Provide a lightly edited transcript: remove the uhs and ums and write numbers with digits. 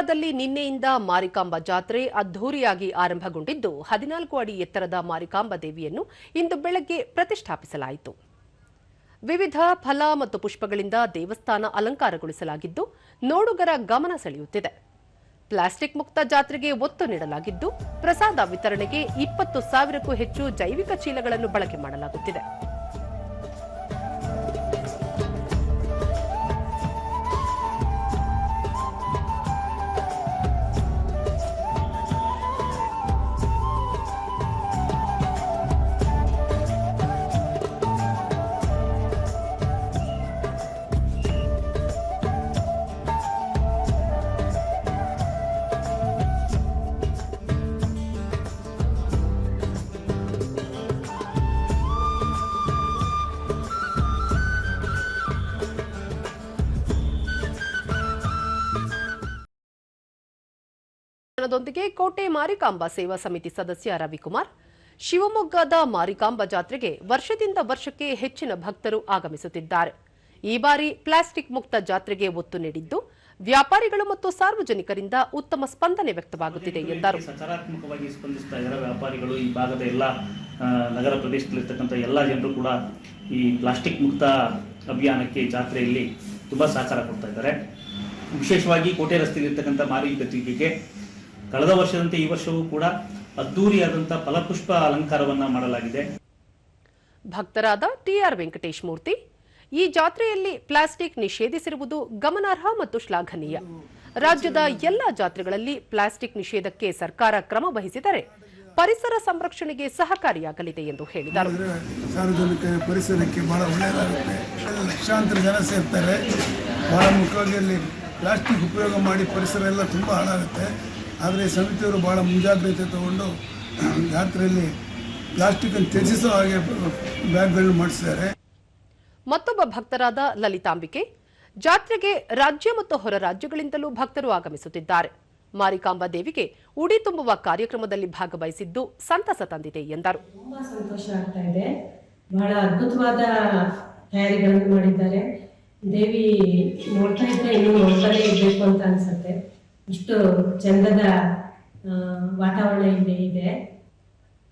ಶಿವಮೊಗ್ಗದಲ್ಲಿ ನಿನ್ನೆಯಿಂದ ಮಾರಿಕಾಂಬಾ ಜಾತ್ರೆ ಅದ್ದೂರಿಯಾಗಿ ಆರಂಭಗೊಂಡಿದ್ದು 14 ಅಡಿ ಎತ್ತರದ ಮಾರಿಕಾಂಬಾ ದೇವಿಯನ್ನು ಇಂದು ಬೆಳಗ್ಗೆ ಪ್ರತಿಷ್ಠಾಪಿಸಲಾಯಿತು. ವಿವಿಧ ಫಲ ಮತ್ತು ಪುಷ್ಪಗಳಿಂದ ದೇವಸ್ಥಾನ ಅಲಂಕಾರಗೊಳಿಸಲಾಗಿದ್ದು ನೋಡುಗರ ಗಮನ ಸೆಳೆಯುತ್ತಿದೆ. ಪ್ಲಾಸ್ಟಿಕ್ ಮುಕ್ತ ಜಾತ್ರೆಗೆ ಒತ್ತು ನೀಡಲಾಗಿದ್ದು ಪ್ರಸಾದ ವಿತರಣೆಗೆ 20,000ಕ್ಕೂ ಹೆಚ್ಚು ಜೈವಿಕ ಚೀಲಗಳನ್ನು ಬಳಕೆ ಮಾಡಲಾಗುತ್ತಿದೆ. ದೊಂದಿಗೆ ಕೋಟೆ ಮಾರಿಕಾಂಬಾ ಸೇವಾ ಸಮಿತಿ ಸದಸ್ಯ ರವಿಕುಮಾರ್, ಶಿವಮೊಗ್ಗದ ಮಾರಿಕಾಂಬಾ ಜಾತ್ರೆಗೆ ವರ್ಷದಿಂದ ವರ್ಷಕ್ಕೆ ಹೆಚ್ಚಿನ ಭಕ್ತರು ಆಗಮಿಸುತ್ತಿದ್ದಾರೆ. ಈ ಬಾರಿ ಪ್ಲಾಸ್ಟಿಕ್ ಮುಕ್ತ ಜಾತ್ರೆಗೆ ಒತ್ತು ನೀಡಿದ್ದು ವ್ಯಾಪಾರಿಗಳು ಮತ್ತು ಸಾರ್ವಜನಿಕರಿಂದ ಉತ್ತಮ ಸ್ಪಂದನೆ ವ್ಯಕ್ತವಾಗುತ್ತಿದೆ ಎಂದರು. ಸಕಾರಾತ್ಮಕವಾಗಿ ಸ್ಪಂದಿಸ್ತಾ ಇದ್ದಾರೆ ವ್ಯಾಪಾರಿಗಳು. ಈ ಭಾಗದ ಎಲ್ಲ ನಗರ ಪ್ರದೇಶದಲ್ಲಿರ್ತಕ್ಕಂಥ ಎಲ್ಲ ಜನರು ಕೂಡ ಈ ಪ್ಲಾಸ್ಟಿಕ್ ಮುಕ್ತ ಅಭಿಯಾನಕ್ಕೆ ಜಾತ್ರೆಯಲ್ಲಿ ತುಂಬಾ ಸಹಕಾರ ಕೊಡ್ತಾ ಇದ್ದಾರೆ. ವಿಶೇಷವಾಗಿ ಕೋಟೆ ರಸ್ತೆಯಲ್ಲಿರ್ತಕ್ಕಂಥ ಮಾರಿ ಗದ್ದಿಗೆಗೆ ಕಳೆದ ವರ್ಷದಂತೆ ಈ ವರ್ಷವೂ ಕೂಡ ಅದ್ದೂರಿಯಾದಂತಹ ಫಲಪುಷ್ಪ ಅಲಂಕಾರವನ್ನ ಮಾಡಲಾಗಿದೆ. ಭಕ್ತರಾದ ಟಿಆರ್ ವೆಂಕಟೇಶ್ ಮೂರ್ತಿ, ಈ ಜಾತ್ರೆಯಲ್ಲಿ ಪ್ಲಾಸ್ಟಿಕ್ ನಿಷೇಧಿಸಿರುವುದು ಗಮನಾರ್ಹ ಮತ್ತು ಶ್ಲಾಘನೀಯ. ರಾಜ್ಯದ ಎಲ್ಲಾ ಜಾತ್ರೆಗಳಲ್ಲಿ ಪ್ಲಾಸ್ಟಿಕ್ ನಿಷೇಧಕ್ಕೆ ಸರ್ಕಾರ ಕ್ರಮ ವಹಿಸಿದರೆ ಪರಿಸರ ಸಂರಕ್ಷಣೆಗೆ ಸಹಕಾರಿಯಾಗಲಿದೆ ಎಂದು ಹೇಳಿದರು. ಸಾರ್ವಜನಿಕ ಪರಿಸರಕ್ಕೆ ಬಹಳ ಒಳ್ಳೆಯದಾಗುತ್ತೆ. ಲಕ್ಷಾಂತರ ಜನ ಸೇರ್ತಾರೆ. ಬಹಳ ಮುಖ್ಯವಾಗಿ ಅಲ್ಲಿ ಪ್ಲಾಸ್ಟಿಕ್ ಉಪಯೋಗ ಮಾಡಿ ಪರಿಸರ ಎಲ್ಲ ತುಂಬ ಹಾಳಾಗುತ್ತೆ. ಆದರೆ ಸಮಿತಿಯವರು ಬಹಳ ಮುಂಜಾಗ್ರತೆ ತಗೊಂಡು ಜಾತ್ರೆಯಲ್ಲಿ ಪ್ಲಾಸ್ಟಿಕ್ ಅನ್ನು ತ್ಯಜಿಸೋ ಹಾಗೆ ಬ್ಯಾಗ್ಗಳನ್ನು ಮಾಡಿಸಿದ್ದಾರೆ. ಮತ್ತೊಬ್ಬ ಭಕ್ತರಾದ ಲಲಿತಾಂಬಿಕೆ, ಜಾತ್ರೆಗೆ ರಾಜ್ಯ ಮತ್ತು ಹೊರ ರಾಜ್ಯಗಳಿಂದಲೂ ಭಕ್ತರು ಆಗಮಿಸುತ್ತಿದ್ದಾರೆ. ಮಾರಿಕಾಂಬಾ ದೇವಿಗೆ ಉಡಿ ತುಂಬುವ ಕಾರ್ಯಕ್ರಮದಲ್ಲಿ ಭಾಗವಹಿಸಿದ್ದು ಸಂತಸ ತಂದಿದೆ ಎಂದರು. ತುಂಬಾ ಸಂತೋಷ ಆಗ್ತಾ ಇದೆ. ಬಹಳ ಅದ್ಭುತವಾದ ತಯಾರಿಗಳನ್ನು ಮಾಡಿದ್ದಾರೆ. ದೇವಿ ನೋಡ್ತಾ ಇದ್ರೆ ಇನ್ನೂ ನೋಡ್ತಾನೆ ಇರಬೇಕು ಅಂತ ಅನ್ಸುತ್ತೆ. ಇಷ್ಟು ಚಂದದ ವಾತಾವರಣ ಇದೆ.